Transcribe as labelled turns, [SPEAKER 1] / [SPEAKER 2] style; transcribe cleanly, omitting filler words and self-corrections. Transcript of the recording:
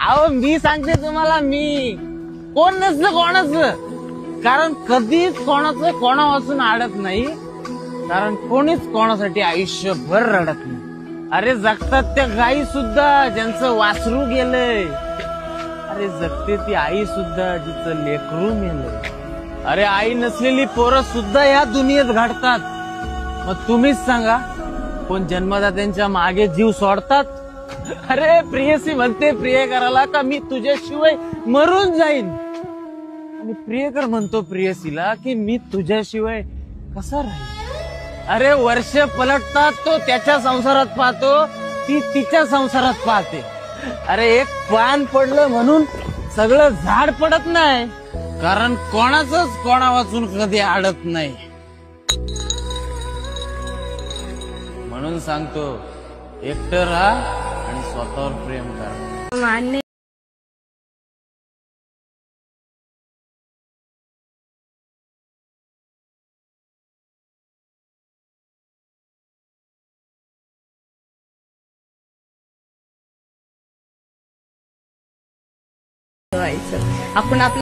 [SPEAKER 1] अहो मी सांगते तुम्हाला, मी कोण नसलं कोणाचं, कारण कधीच कोणाचं कोणापासून अडत नाही, कारण कोणीच कोणासाठी आयुष्यभर रडत नाही. अरे जगतात त्या गायी सुद्धा ज्यांचं वासरू गेलंय, अरे जगते ती आई सुद्धा जिचं लेकरू मेलंय. अरे आई नसलेली पोरं सुद्धा या दुनियेत घडतात. मग तुम्हीच सांगा, कोण जन्मदात्यांच्या मागे जीव सोडतात? अरे प्रियसी म्हणते प्रियकराला का मी तुझ्याशिवाय मरून जाईन, आणि प्रियकर म्हणतो प्रियसीला की मी तुझ्याशिवाय कसा राहील. अरे वर्ष पलटतात, तो त्याच्या संसारात पाहतो, ती तिच्या संसारात पाहते. अरे एक पान पडलं म्हणून सगळं झाड पडत नाही, कारण कोणाचंच कोणा वाचून कधी अडत नाही. म्हणून सांगतो, एकटं राहा आणि स्वतःवर प्रेम करा.
[SPEAKER 2] मान्य. आपण आपलं